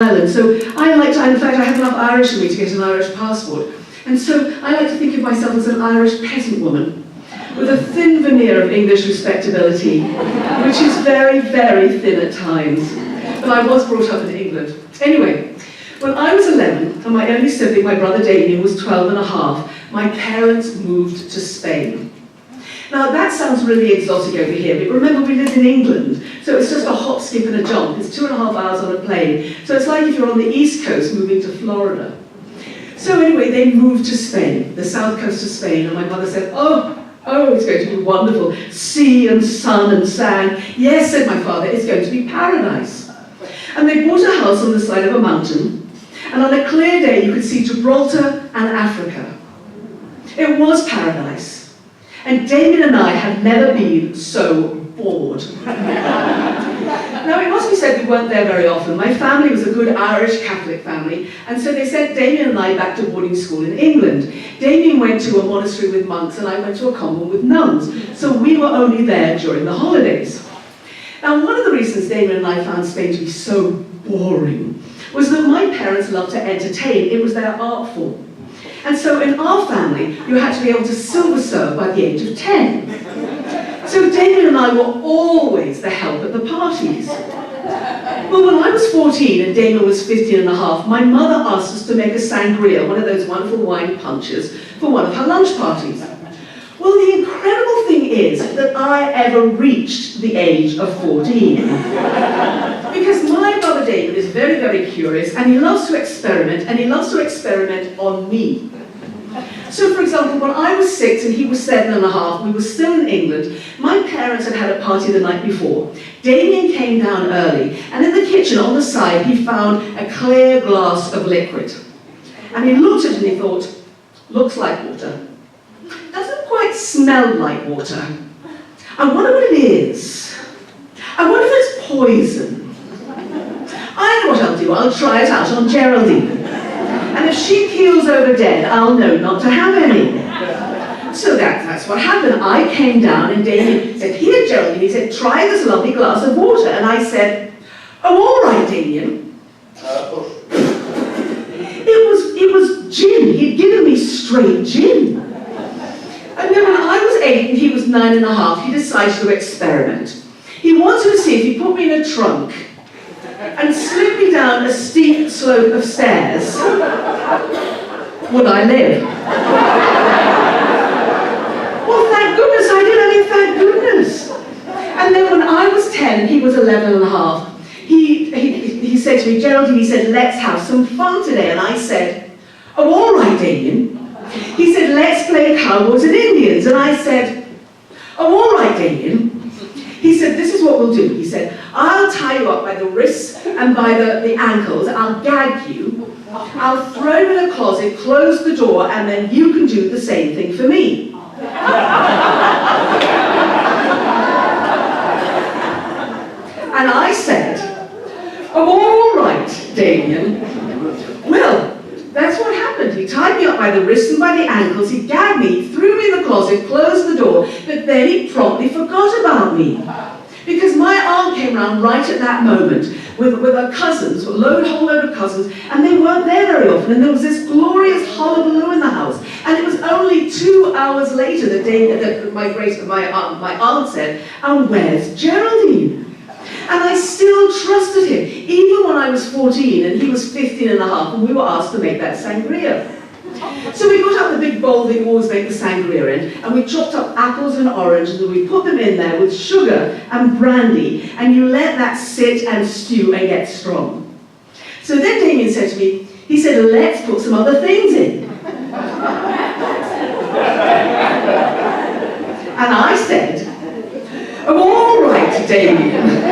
Ireland. So in fact, I have enough Irish in me to get an Irish passport. And so I like to think of myself as an Irish peasant woman with a thin veneer of English respectability, which is very, very thin at times. But I was brought up in England. Anyway, when I was 11, and my only sibling, my brother Damien, was 12 and a half, my parents moved to Spain. Now that sounds really exotic over here, but remember we lived in England, so it's just a hop, skip and a jump. It's 2.5 hours on a plane. So it's like if you're on the East Coast moving to Florida. So anyway, they moved to Spain, the south coast of Spain, and my mother said, oh, it's going to be wonderful. Sea and sun and sand. Yes, said my father, it's going to be paradise. And they bought a house on the side of a mountain, and on a clear day you could see Gibraltar and Africa. It was paradise. And Damien and I had never been so bored. Now, it must be said we weren't there very often. My family was a good Irish Catholic family, and so they sent Damien and I back to boarding school in England. Damien went to a monastery with monks, and I went to a convent with nuns, so we were only there during the holidays. Now, one of the reasons Damien and I found Spain to be so boring was that my parents loved to entertain. It was their art form. And so in our family, you had to be able to silver serve by the age of 10. So Damien and I were always the help at the parties. Well, when I was 14 and Damien was 15 and a half, my mother asked us to make a sangria, one of those wonderful wine punches, for one of her lunch parties. Well, the incredible thing is that I ever reached the age of 14. Because my brother David is very, very curious, and he loves to experiment, and he loves to experiment on me. So, for example, when I was 6 and he was 7 and a half, we were still in England, my parents had had a party the night before. Damien came down early, and in the kitchen on the side, he found a clear glass of liquid. And he looked at it and he thought, looks like water. Doesn't quite smell like water. I wonder what it is. I wonder if it's poison. I know what I'll do. I'll try it out on Geraldine. And if she keels over dead, I'll know not to have any. So that's what happened. I came down and Damien said, here, Geraldine, he said, try this lovely glass of water. And I said, oh, all right, Damien. It was gin. He'd given me straight gin. And then when I was 8 and he was 9 and a half, he decided to experiment. He wanted to see if he put me in a trunk and slid me down a steep slope of stairs, would I live? Well, thank goodness I did. I mean, thank goodness. And then when I was 10 and he was 11 and a half, he said to me, Geraldine, he said, let's have some fun today. And I said, oh, all right, Damien. He said, let's play Cowboys and Indians. And I said, oh, all right, Damien. He said, this is what we'll do. He said, I'll tie you up by the wrists and by the ankles. I'll gag you. I'll throw you in a closet, close the door, and then you can do the same thing for me. And I said, oh, all right, Damien. Well, that's what happened. He tied me up by the wrists and by the ankles, he gagged me, threw me in the closet, closed the door, but then he promptly forgot about me. Because my aunt came round right at that moment with her cousins, a whole load of cousins, and they weren't there very often, and there was this glorious hullabaloo in the house. And it was only 2 hours later that my aunt said, and where's Geraldine? And I still trusted him, even when I was 14 and he was 15 and a half, and we were asked to make that sangria. So we got out the big bowl that you always make the sangria in, and we chopped up apples and oranges, and we put them in there with sugar and brandy, and you let that sit and stew and get strong. So then Damien said to me, he said, let's put some other things in. And I said, oh, all right, Damien.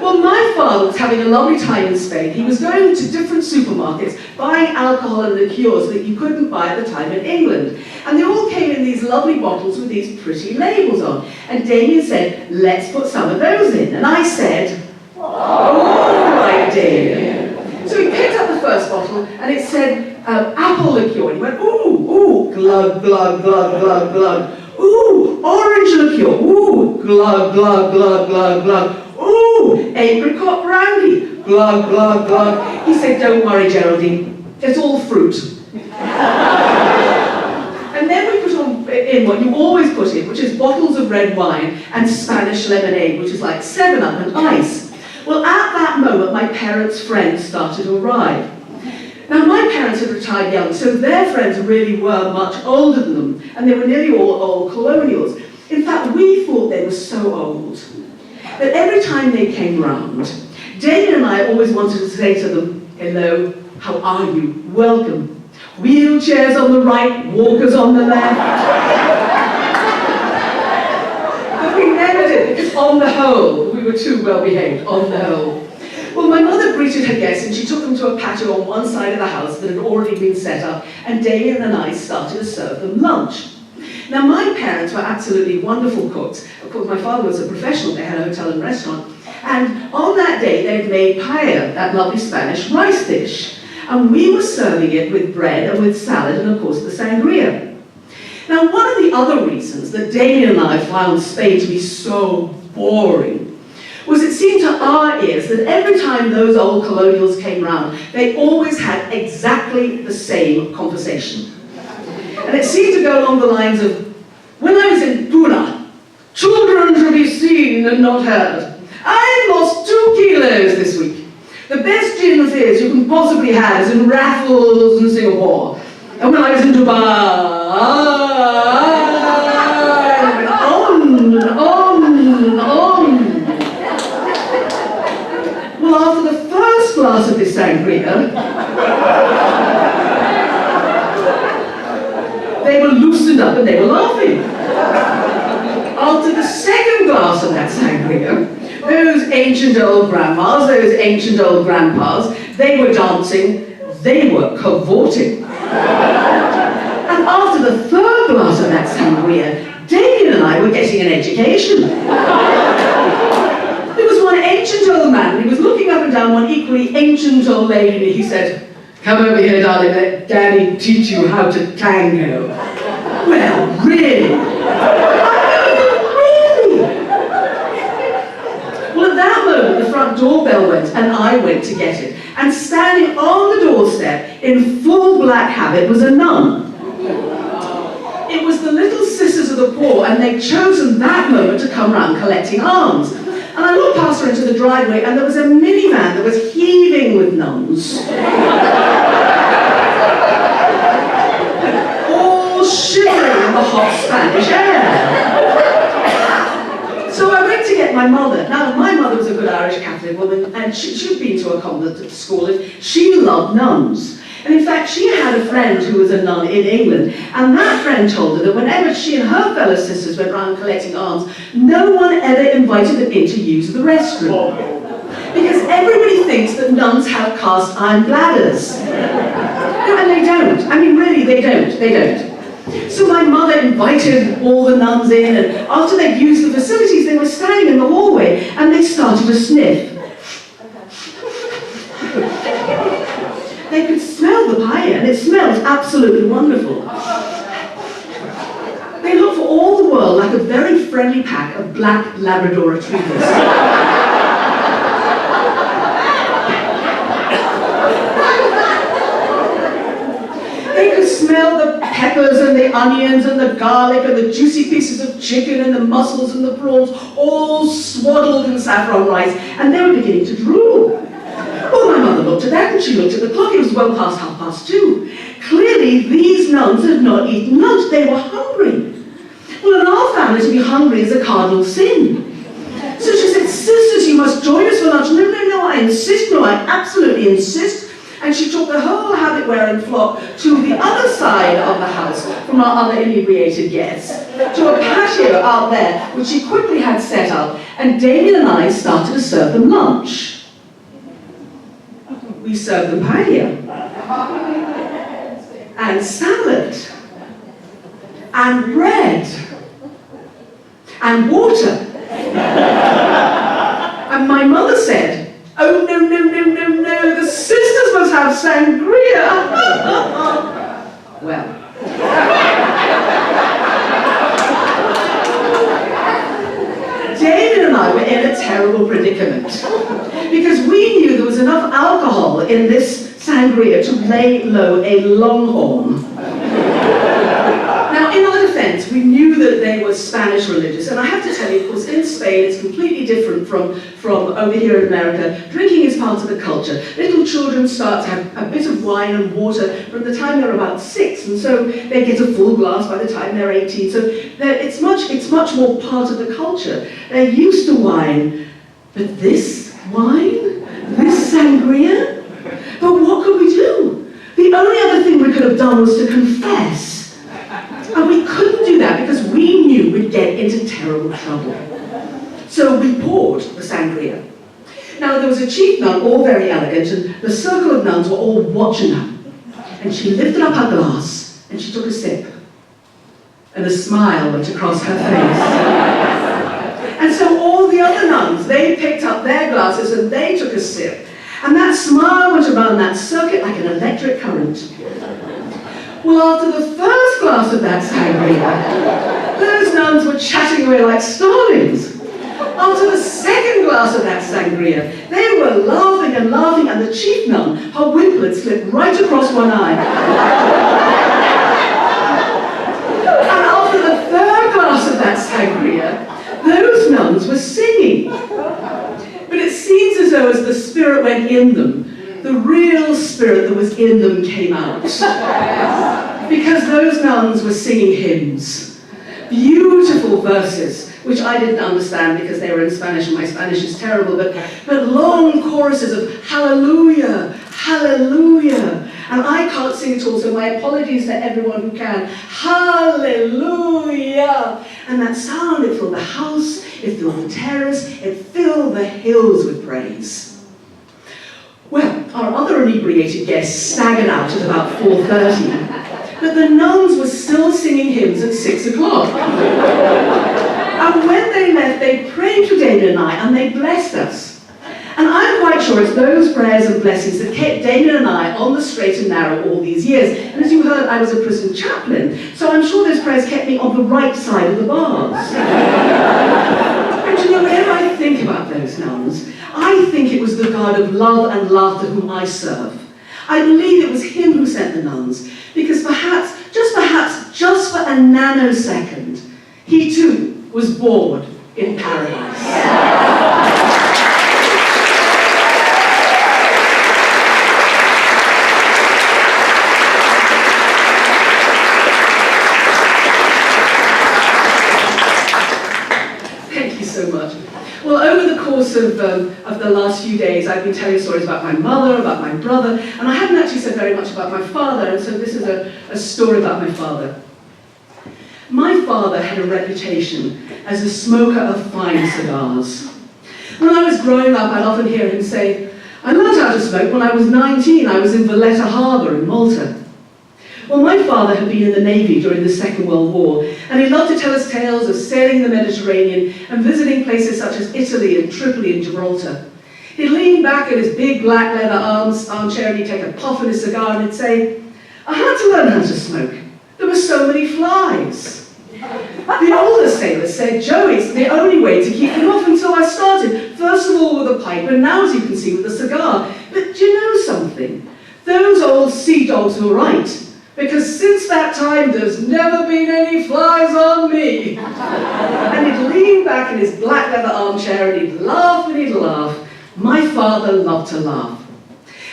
Well, my father was having a lovely time in Spain. He was going to different supermarkets, buying alcohol and liqueurs that you couldn't buy at the time in England. And they all came in these lovely bottles with these pretty labels on. And Damien said, let's put some of those in. And I said, oh, all right, Damien. So he picked up the first bottle, and it said, apple liqueur. And he went, ooh, glug, glug, glug, glug, glug. Ooh, orange liqueur. Ooh, glug, glug, glug, glug, glug. Ooh, apricot brandy. glug, glug, glug. He said, don't worry, Geraldine, it's all fruit. And then we put in what you always put in, which is bottles of red wine and Spanish lemonade, which is like 7-Up and ice. Well, at that moment, my parents' friends started to arrive. Now, my parents had retired young, so their friends really were much older than them, and they were nearly all old colonials. In fact, we thought they were so old that every time they came round, Damien and I always wanted to say to them, hello, how are you? Welcome. Wheelchairs on the right, walkers on the left. But we never did, because on the whole, we were too well behaved, on the whole. Well, my mother greeted her guests and she took them to a patio on one side of the house that had already been set up, and Damien and I started to serve them lunch. Now, my parents were absolutely wonderful cooks. Of course, my father was a professional, they had a hotel and restaurant. And on that day, they'd made paella, that lovely Spanish rice dish. And we were serving it with bread and with salad and, of course, the sangria. Now, one of the other reasons that Damien and I found Spain to be so boring was it seemed to our ears that every time those old colonials came round, they always had exactly the same conversation. And it seemed to go along the lines of, when I was in Puna, children to be seen and not heard. I lost 2 kilos this week. The best gin and fizz you can possibly have is in Raffles in Singapore. And when I was in Dubai, I went on and on and on. Well, after the first glass of this sangria, they were loosened up and they were laughing. After the second glass of that sangria, those ancient old grandmas, those ancient old grandpas, they were dancing, they were cavorting. And after the third glass of that sangria, Damien and I were getting an education. There was one ancient old man, and he was looking up and down one equally ancient old lady, and he said, come over here, darling, let Daddy teach you how to tango. Well, really? Well, at that moment, the front doorbell went, and I went to get it. And standing on the doorstep, in full black habit, was a nun. It was the Little Sisters of the Poor, and they'd chosen that moment to come round collecting alms. And I looked past her into the driveway, and there was a minivan that was heaving with nuns. All shivering in the hot Spanish air. So I went to get my mother. Now, my mother was a good Irish Catholic woman, and she'd been to a convent at school, and she loved nuns. And in fact, she had a friend who was a nun in England, and that friend told her that whenever she and her fellow sisters went round collecting alms, no one ever invited them in to use the restroom. Because everybody thinks that nuns have cast iron bladders. No, and they don't. I mean, really, they don't. They don't. So my mother invited all the nuns in, and after they'd used the facilities, they were standing in the hallway, and they started to sniff. They could smell the paella, and it smelled absolutely wonderful. They looked for all the world like a very friendly pack of black Labrador retrievers. They could smell the peppers and the onions and the garlic and the juicy pieces of chicken and the mussels and the prawns all swaddled in saffron rice, and they were beginning to drool. Well, my mother looked at that, and she looked at the clock. It was well past 2:30. Clearly, these nuns had not eaten lunch. They were hungry. Well, in our family, to be hungry is a cardinal sin. So she said, sisters, you must join us for lunch. No, I insist. No, I absolutely insist. And she took the whole habit-wearing flock to the other side of the house from our other inebriated guests, to a patio out there, which she quickly had set up, and Damien and I started to serve them lunch. We served them paella, and salad, and bread, and water. And my mother said, oh, no, the sisters must have sangria. Well. David and I were in a terrible predicament. because we knew there was enough alcohol in this sangria to lay low a longhorn. Now, in our defense, we knew that they were Spanish religious, and I have to tell you, of course, in Spain, it's completely different from over here in America. Drinking is part of the culture. Little children start to have a bit of wine and water from the time they're about 6, and so they get a full glass by the time they're 18. So it's much more part of the culture. They're used to wine, but this wine, this sangria. But what could we do? The only other thing we could have done was to confess. And we couldn't do that because we knew we'd get into terrible trouble. So we poured the sangria. Now there was a chief nun, all very elegant, and the circle of nuns were all watching her. And she lifted up her glass, and she took a sip. And a smile went across her face. And so all the other nuns, they picked up their glasses and they took a sip. And that smile went around that circuit like an electric current. Well, after the first glass of that sangria, those nuns were chatting away like starlings. After the second glass of that sangria, they were laughing and laughing, and the chief nun, her wimplet slipped right across one eye. And after the third glass of that sangria, those nuns were singing. But it seems as though as the spirit went in them, the real spirit that was in them came out. Because those nuns were singing hymns. Beautiful verses, which I didn't understand because they were in Spanish and my Spanish is terrible, but long choruses of hallelujah, hallelujah. And I can't sing at all, so my apologies to everyone who can. Hallelujah. And that sound, it filled the house, it filled the terrace, it filled the hills with praise. Well, our other inebriated guests staggered out at about 4:30, but the nuns were still singing hymns at 6 o'clock. And when they left, they prayed for Damien and I, and they blessed us. And I'm quite sure it's those prayers and blessings that kept Damien and I on the straight and narrow all these years. And as you heard, I was a prison chaplain, so I'm sure those prayers kept me on the right side of the bars. And you know, whenever I think about those nuns, I think it was the God of love and laughter whom I serve. I believe it was him who sent the nuns, because perhaps, just for a nanosecond, he too was bored in paradise. Thank you so much. Well, over the course of the last few days, I've been telling stories about my mother, about my brother, and I haven't actually said very much about my father, and so this is a story about my father. My father had a reputation as a smoker of fine cigars. When I was growing up, I'd often hear him say, I learned how to smoke when I was 19. I was in Valletta Harbour in Malta. Well, my father had been in the Navy during the Second World War, and he loved to tell us tales of sailing the Mediterranean and visiting places such as Italy and Tripoli and Gibraltar. He'd lean back in his big black leather armchair and he'd take a puff at his cigar and he'd say, I had to learn how to smoke. There were so many flies. The older sailors said, Joe, it's the only way to keep them off until I started. First of all with a pipe, and now, as you can see, with a cigar. But do you know something? Those old sea dogs were right. Because since that time, there's never been any flies on me. And he'd lean back in his black leather armchair and he'd laugh and he'd laugh. My father loved to laugh.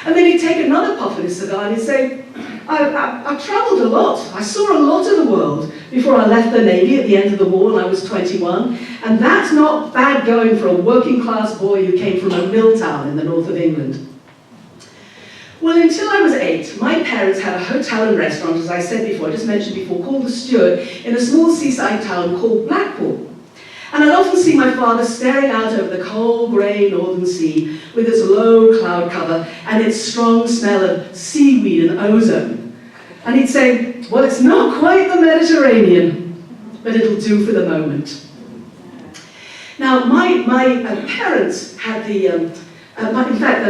And then he'd take another puff at his cigar and he'd say, I travelled a lot. I saw a lot of the world before I left the Navy at the end of the war when I was 21. And that's not bad going for a working class boy who came from a mill town in the north of England. Well, until I was 8, my parents had a hotel and restaurant, as I said before, I just mentioned before, called the Stewart, in a small seaside town called Blackpool. And I'd often see my father staring out over the cold, grey northern sea with its low cloud cover and its strong smell of seaweed and ozone. And he'd say, well, it's not quite the Mediterranean, but it'll do for the moment. Now, my parents had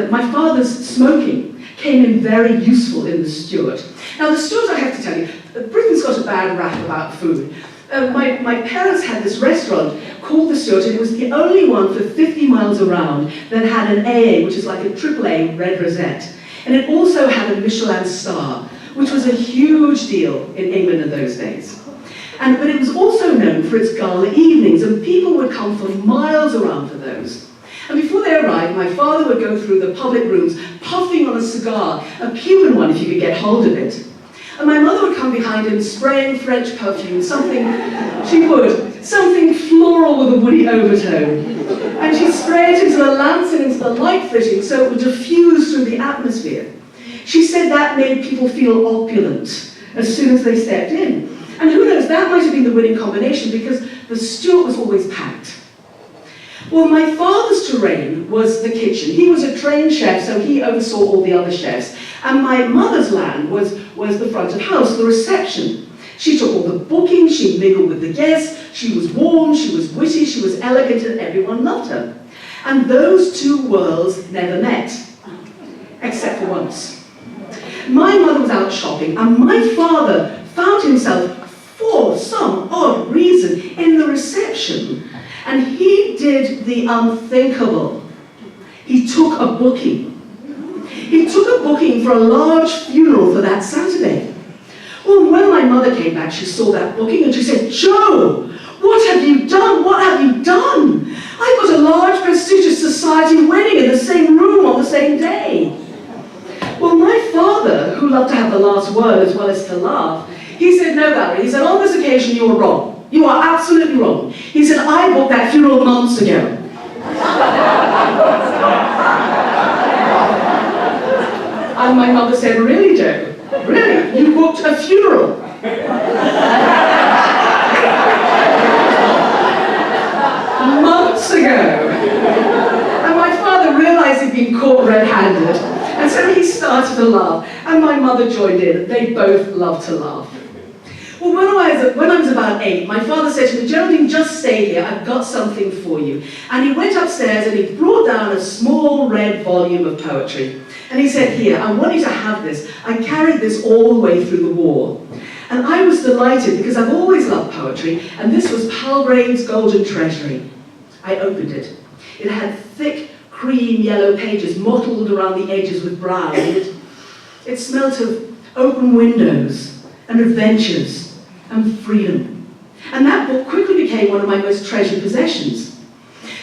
my father's smoking came in very useful in the Stewart. Now, the Stewart, I have to tell you, Britain's got a bad rap about food. My parents had this restaurant called The Stuart, and it was the only one for 50 miles around that had an AA, which is like a AAA red rosette. And it also had a Michelin star, which was a huge deal in England in those days. But it was also known for its gala evenings, and people would come from miles around for those. And before they arrived, my father would go through the public rooms, puffing on a cigar, a Cuban one if you could get hold of it. And my mother would come behind him, spraying French perfume, something floral with a woody overtone. And she'd spray it into the lamps and into the light fitting so it would diffuse through the atmosphere. She said that made people feel opulent as soon as they stepped in. And who knows, that might have been the winning combination because the Stuart was always packed. Well, my father's terrain was the kitchen. He was a trained chef, so he oversaw all the other chefs. And my mother's land was the front of house, the reception. She took all the bookings, she mingled with the guests, she was warm, she was witty, she was elegant, and everyone loved her. And those two worlds never met, except for once. My mother was out shopping, and my father found himself, for some odd reason, in the reception. And he did the unthinkable. He took a booking. He took a booking for a large funeral for that Saturday. Well, when my mother came back, she saw that booking and she said, "Joe, what have you done? What have you done? I've got a large prestigious society wedding in the same room on the same day." Well, my father, who loved to have the last word as well as to laugh, he said, "No, Valerie," he said, "on this occasion you are wrong. You are absolutely wrong." He said, "I booked that funeral months ago." And my mother said, "Really, Joe? Really? You booked a funeral?" Months ago. And my father realized he'd been caught red-handed, and so he started to laugh, and my mother joined in. They both loved to laugh. Well, when I was about 8, my father said to me, "Geraldine, just stay here, I've got something for you." And he went upstairs and he brought down a small red volume of poetry. And he said, "Here, I want you to have this. I carried this all the way through the war." And I was delighted because I've always loved poetry, and this was Palgrave's Golden Treasury. I opened it. It had thick, cream yellow pages mottled around the edges with brown. It smelt of open windows and adventures and freedom. And that book quickly became one of my most treasured possessions.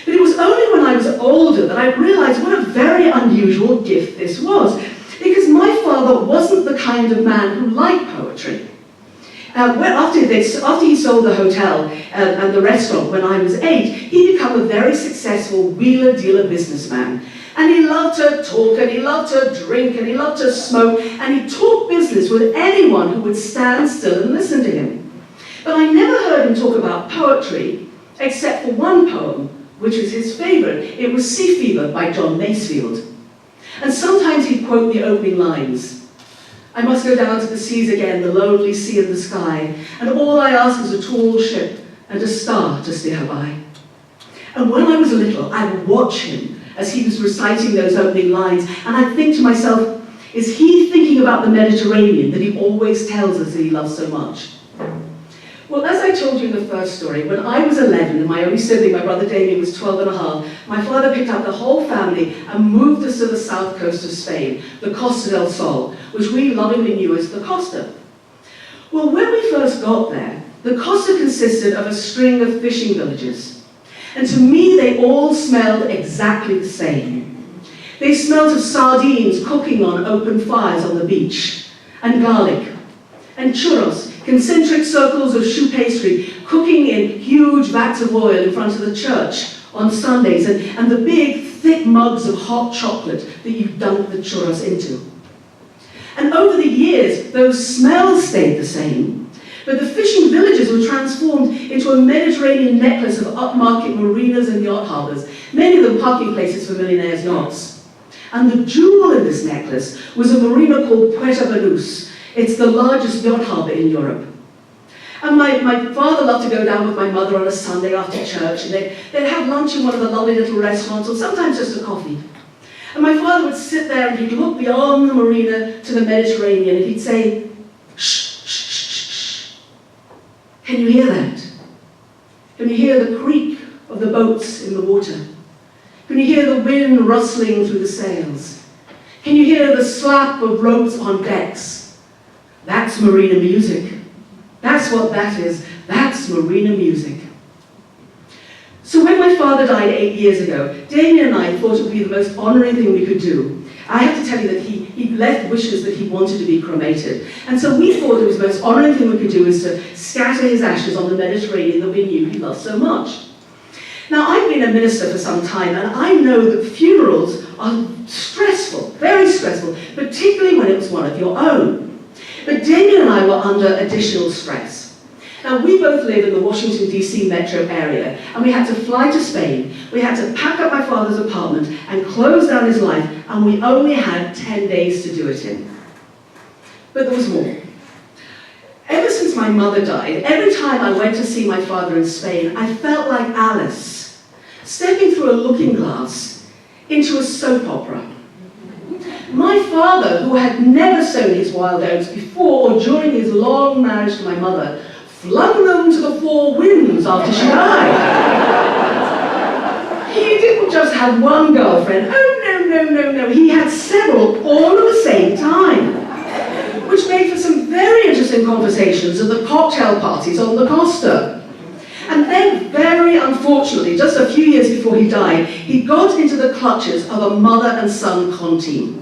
But it was only when I was older that I realized what a very unusual gift this was, because my father wasn't the kind of man who liked poetry. After he sold the hotel and the restaurant when I was 8, he'd become a very successful wheeler-dealer businessman. And he loved to talk, and he loved to drink, and he loved to smoke, and he talked business with anyone who would stand still and listen to him. But I never heard him talk about poetry, except for one poem, which was his favorite. It was Sea Fever by John Masefield. And sometimes he'd quote the opening lines. "I must go down to the seas again, the lonely sea and the sky, and all I ask is a tall ship and a star to steer her by." And when I was little, I would watch him as he was reciting those opening lines, and I'd think to myself, is he thinking about the Mediterranean that he always tells us that he loves so much? Well, as I told you in the first story, when I was 11 and my only sibling, my brother Damien, was 12 and a half, my father picked up the whole family and moved us to the south coast of Spain, the Costa del Sol, which we lovingly knew as the Costa. Well, when we first got there, the Costa consisted of a string of fishing villages. And to me, they all smelled exactly the same. They smelled of sardines cooking on open fires on the beach, and garlic, and churros, concentric circles of choux pastry, cooking in huge vats of oil in front of the church on Sundays, and the big, thick mugs of hot chocolate that you dunk the churros into. And over the years, those smells stayed the same, but the fishing villages were transformed into a Mediterranean necklace of upmarket marinas and yacht harbours, many of them parking places for millionaires' yachts. And the jewel in this necklace was a marina called Puerto Banús. It's the largest yacht harbour in Europe. And my father loved to go down with my mother on a Sunday after church, and they'd have lunch in one of the lovely little restaurants, or sometimes just a coffee. And my father would sit there and he'd look beyond the marina to the Mediterranean, and he'd say, "Shh, shh, shh, shh. Can you hear that? Can you hear the creak of the boats in the water? Can you hear the wind rustling through the sails? Can you hear the slap of ropes on decks? That's marina music. That's what that is. That's marina music. So when my father died 8 years ago, Damien and I thought it would be the most honouring thing we could do. I have to tell you that he left wishes that he wanted to be cremated. And so we thought it was the most honouring thing we could do is to scatter his ashes on the Mediterranean that we knew he loved so much. Now, I've been a minister for some time, and I know that funerals are stressful, very stressful, particularly when it was one of your own. But Damien and I were under additional stress. Now, we both live in the Washington, D.C. metro area, and we had to fly to Spain. We had to pack up my father's apartment and close down his life, and we only had 10 days to do it in. But there was more. Ever since my mother died, every time I went to see my father in Spain, I felt like Alice, stepping through a looking glass into a soap opera. My father, who had never sown his wild oats before or during his long marriage to my mother, flung them to the four winds after she died. He didn't just have one girlfriend. Oh, no. He had several, all at the same time, which made for some very interesting conversations at the cocktail parties on the Costa. And then, very unfortunately, just a few years before he died, he got into the clutches of a mother and son con team.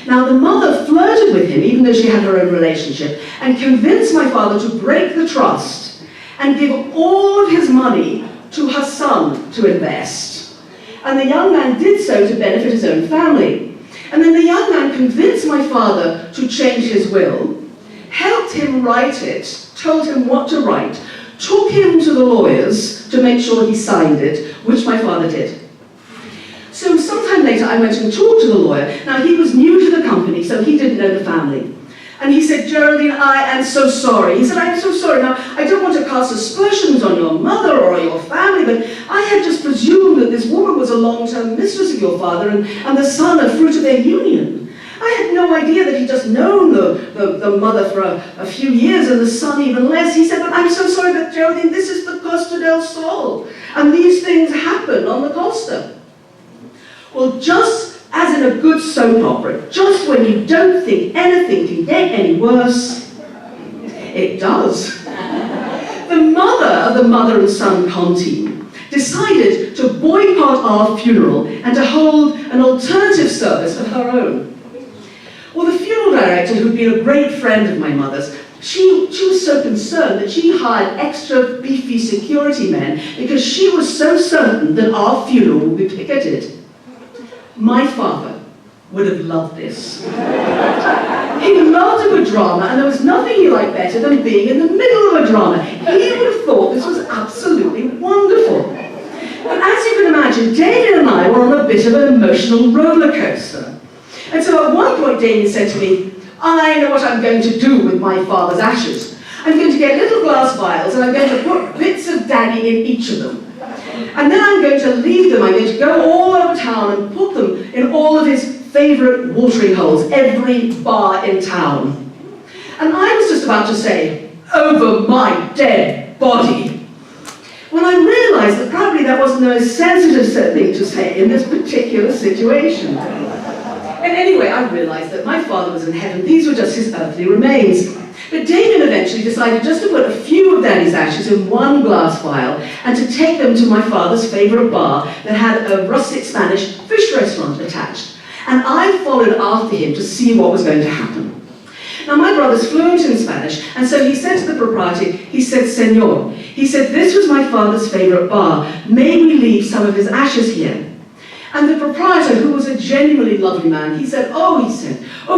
Now, the mother flirted with him, even though she had her own relationship, and convinced my father to break the trust and give all of his money to her son to invest. And the young man did so to benefit his own family. And then the young man convinced my father to change his will, helped him write it, told him what to write, took him to the lawyers to make sure he signed it, which my father did. So sometime later, I went and talked to the lawyer. Now, he was new to the company, so he didn't know the family. And he said, Geraldine, I am so sorry. He said, I'm so sorry. Now, I don't want to cast aspersions on your mother or your family, but I had just presumed that this woman was a long-term mistress of your father and the son a fruit of their union. I had no idea that he'd just known the mother for a few years and the son even less. He said, but I'm so sorry, but Geraldine, this is the Costa del Sol, and these things happen on the Costa. Well, just as in a good soap opera, just when you don't think anything can get any worse, it does. The mother of the mother and son con team decided to boycott our funeral and to hold an alternative service of her own. Well, the funeral director, who'd been a great friend of my mother's, she was so concerned that she hired extra beefy security men because she was so certain that our funeral would be picketed. My father would have loved this. He loved a good drama, and there was nothing he liked better than being in the middle of a drama. He would have thought this was absolutely wonderful. But as you can imagine, Damien and I were on a bit of an emotional roller coaster. And so at one point, Damien said to me, I know what I'm going to do with my father's ashes. I'm going to get little glass vials, and I'm going to put bits of Daddy in each of them. And then I'm going to leave them, I'm going to go all over town and put them in all of his favourite watering holes, every bar in town. And I was just about to say, over my dead body, when I realised that probably that wasn't the most sensitive thing to say in this particular situation. And anyway, I realised that my father was in heaven, these were just his earthly remains. But Damien eventually decided just to put a few of Daddy's ashes in one glass vial and to take them to my father's favourite bar that had a rustic Spanish fish restaurant attached. And I followed after him to see what was going to happen. Now, my brother's fluent in Spanish, and so he said to the proprietor, he said, Señor, he said, this was my father's favourite bar. May we leave some of his ashes here? And the proprietor, who was a genuinely lovely man, he said, oh,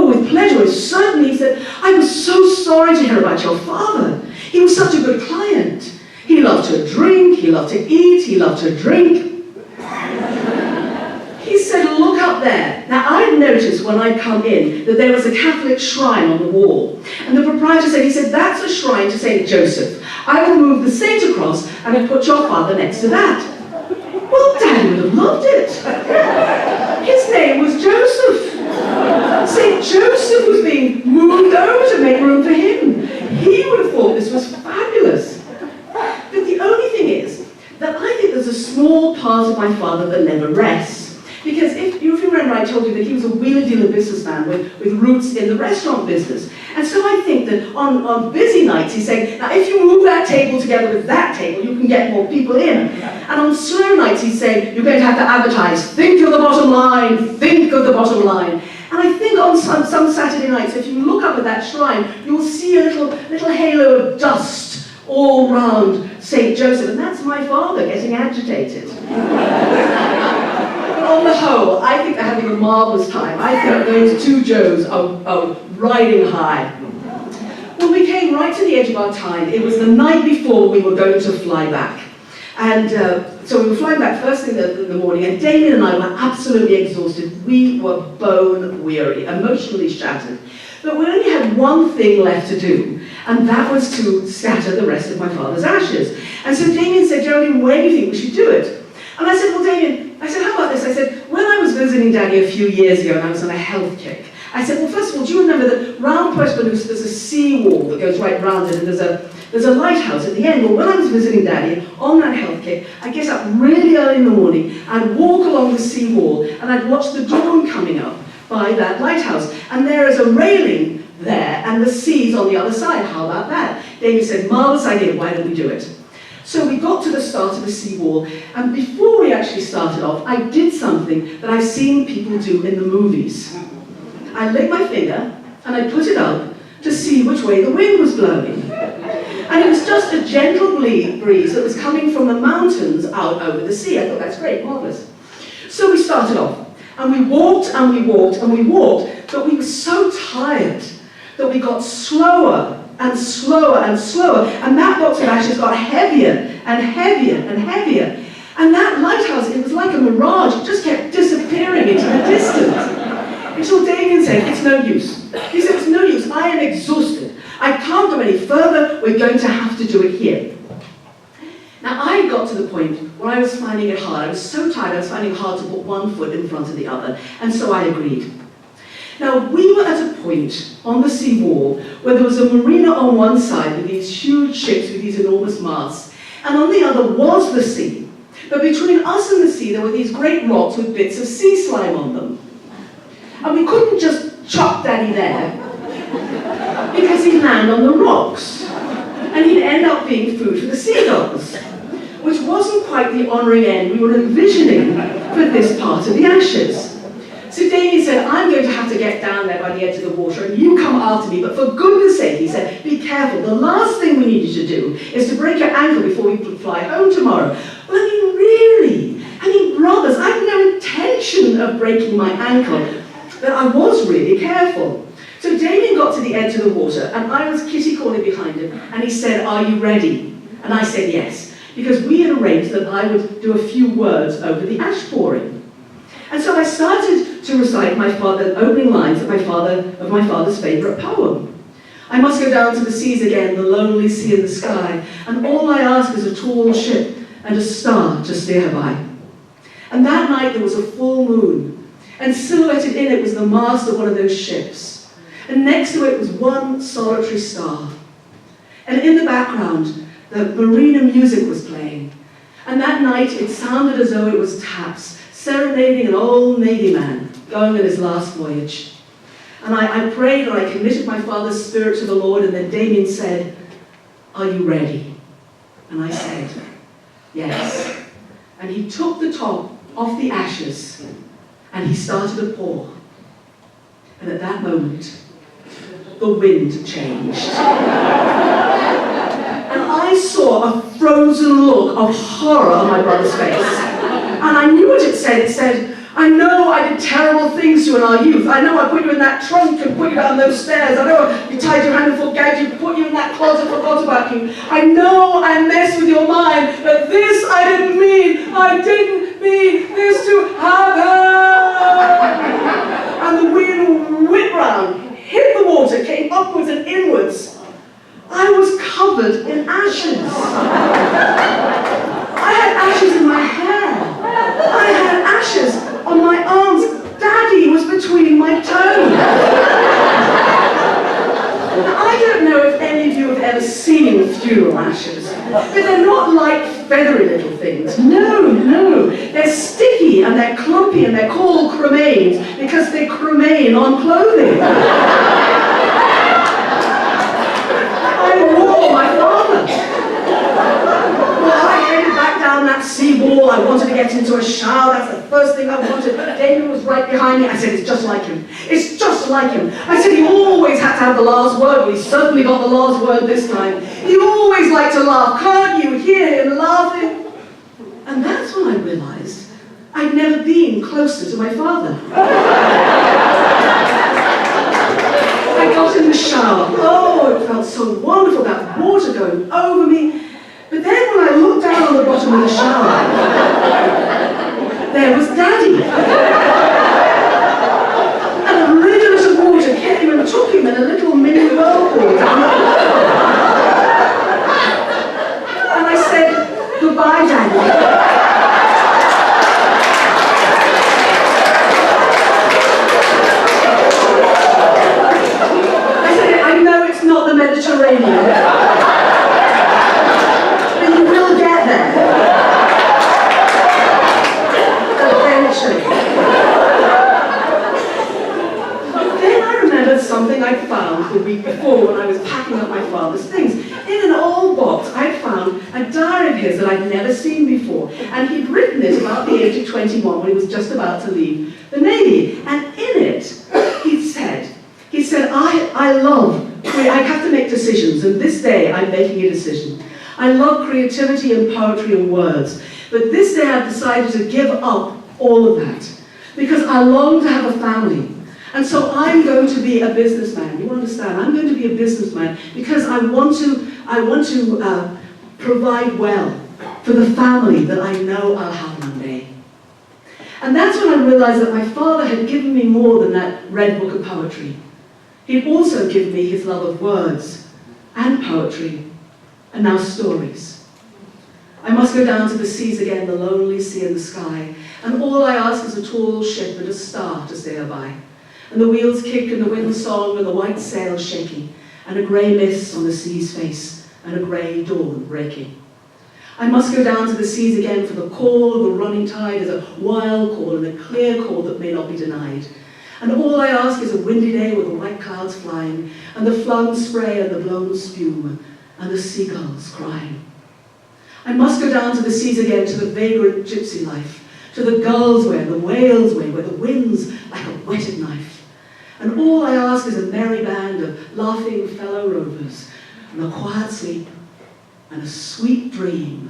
with pleasure, certainly. He said, I was so sorry to hear about your father. He was such a good client. He loved to drink, he loved to eat, he loved to drink. He said, look up there. Now, I'd noticed when I'd come in that there was a Catholic shrine on the wall. And the proprietor said, he said, that's a shrine to St. Joseph. I will move the Saint across and I'll put your father next to that. Well, Daddy would have loved it. His name was Joseph. St. Joseph was being moved over to make room for him. He would have thought this was fabulous. small part of my father that never rests. Because if you remember, I told you that he was a wheeler-dealer businessman with roots in the restaurant business. And so I think that on busy nights, he's saying, now if you move that table together with that table, you can get more people in. And on slow nights, he's saying, you're going to have to advertise. Think of the bottom line. Think of the bottom line. And I think on some Saturday nights, if you look up at that shrine, you'll see a little halo of dust all round St. Joseph. And that's my father getting agitated. On the whole, I think they're having a marvellous time. I think those two Joes are riding high. Well, we came right to the edge of our time. It was the night before we were going to fly back. And so we were flying back first thing in the morning, and Damien and I were absolutely exhausted. We were bone weary, emotionally shattered. But we only had one thing left to do, and that was to scatter the rest of my father's ashes. And so Damien said, Geraldine, where do you think we should do it? And I said, well, Damien, how about this? I said, when I was visiting Daddy a few years ago and I was on a health kick, I said, well, first of all, do you remember that round Puerto Banús there's a seawall that goes right round it, and there's a lighthouse at the end? Well, when I was visiting Daddy on that health kick, I'd get up really early in the morning, I'd walk along the seawall, and I'd watch the dawn coming up by that lighthouse. And there is a railing there, and the sea's on the other side. How about that? Damien said, marvellous idea, why don't we do it? So we got to the start of the seawall, and before we actually started off, I did something that I've seen people do in the movies. I lit my finger, and I put it up to see which way the wind was blowing. And it was just a gentle breeze that was coming from the mountains out over the sea. I thought, that's great, marvellous. So we started off, and we walked, and we walked, and we walked, but we were so tired that we got slower and slower and slower, and that box of ashes got heavier and heavier and heavier. And that lighthouse, it was like a mirage, it just kept disappearing into the distance. Until Damien said, it's no use. He said, it's no use, I am exhausted. I can't go any further, we're going to have to do it here. Now, I got to the point where I was finding it hard. I was so tired, I was finding it hard to put one foot in front of the other, and so I agreed. Now, we were at a point on the seawall where there was a marina on one side with these huge ships with these enormous masts, and on the other was the sea. But between us and the sea, there were these great rocks with bits of sea slime on them. And we couldn't just chuck Daddy there, because he'd land on the rocks, and he'd end up being food for the seagulls, which wasn't quite the honouring end we were envisioning for this part of the ashes. So Damien said, I'm going to have to get down there by the edge of the water, and you come after me, but for goodness sake, he said, be careful. The last thing we need you to do is to break your ankle before we fly home tomorrow. Well, I mean, really? I mean, brothers, I had no intention of breaking my ankle, but I was really careful. So Damien got to the edge of the water, and I was kitty-calling behind him, and he said, are you ready? And I said yes, because we had arranged that I would do a few words over the ash pouring. And so I started to recite opening lines of my father's favourite poem. I must go down to the seas again, the lonely sea in the sky, and all I ask is a tall ship and a star to steer by. And that night there was a full moon, and silhouetted in it was the mast of one of those ships, and next to it was one solitary star. And in the background, the marina music was playing, and that night it sounded as though it was taps, serenading an old Navy man going on his last voyage. And I prayed and I committed my father's spirit to the Lord, and then Damien said, are you ready? And I said, yes. And he took the top off the ashes and he started to pour. And at that moment, the wind changed. And I saw a frozen look of horror on my brother's face. And I knew what it said. It said, I know I did terrible things to you in our youth. I know I put you in that trunk and put you down those stairs. I know you tied your hand and forgagged you, put you in that closet, forgot about you. I know I messed with your mind, but this I didn't mean. I didn't mean this to happen. And the wind whipped round, hit the water, came upwards and inwards. I was covered in ashes. I had ashes in my hair. I had ashes on my arms. Daddy was between my toes. Now, I don't know if any of you have ever seen funeral ashes, but they're not like feathery little things. No, no. They're sticky and they're clumpy and they're called cremains because they cremain on clothing. I wore my father. Well, I headed back down that sea wall. I wanted to get into a shower. That's the first thing I wanted. David was right behind me. I said, it's just like him. It's just like him. I said, he always had to have the last word. Well, he certainly got the last word this time. He always liked to laugh. Can't you hear him laughing? And that's when I realized I'd never been closer to my father. I got in the shower. Oh, it felt so wonderful, that water going over me. But then when I looked down on the bottom of the shower, there was Daddy. And a rivulet of water came and took him in a little mini whirlpool down the And I said, goodbye, Daddy. The Mediterranean. But you will get there. Eventually. Then I remembered something I'd found the week before when I was packing up my father's things. In an old box, I'd found a diary of his that I'd never seen before. And he'd written it about the age of 21 when he was just about to leave the Navy. And in it, he said, I love I have to make decisions, and this day I'm making a decision. I love creativity and poetry and words, but this day I've decided to give up all of that because I long to have a family. And so I'm going to be a businessman. You understand? I'm going to be a businessman because I want to provide well for the family that I know I'll have one day. And that's when I realized that my father had given me more than that red book of poetry. He'd also given me his love of words and poetry, and now stories. I must go down to the seas again, the lonely sea and the sky, and all I ask is a tall ship and a star to sail by, and the wheels kick and the wind song and the white sails shaking, and a grey mist on the sea's face, and a grey dawn breaking. I must go down to the seas again, for the call of the running tide is a wild call and a clear call that may not be denied. And all I ask is a windy day with the white clouds flying, and the flung spray and the blown spume, and the seagulls crying. I must go down to the seas again, to the vagrant gypsy life, to the gulls' way and the whales' way, where the wind's like a whetted knife. And all I ask is a merry band of laughing fellow rovers, and a quiet sleep, and a sweet dream,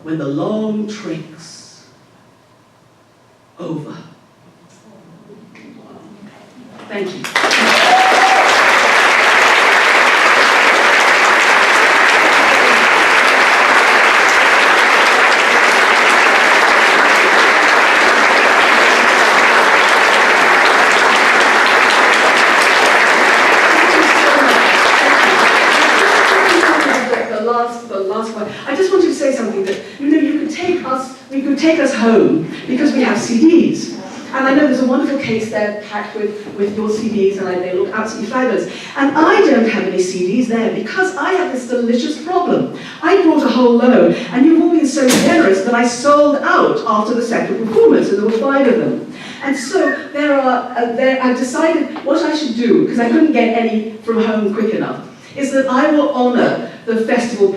when the long trick's over. Thank you. The last one. I just wanted to say something that, you could take us home because we have CDs. And I know there's a wonderful case there packed with your CDs, and they look absolutely fabulous. And I don't have any CDs there because I have this delicious problem. I brought a whole load, and you've all been so generous that I sold out after the second performance, and there were 5 of them. And so I've decided what I should do, because I couldn't get any from home quick enough, is that I will honor the festival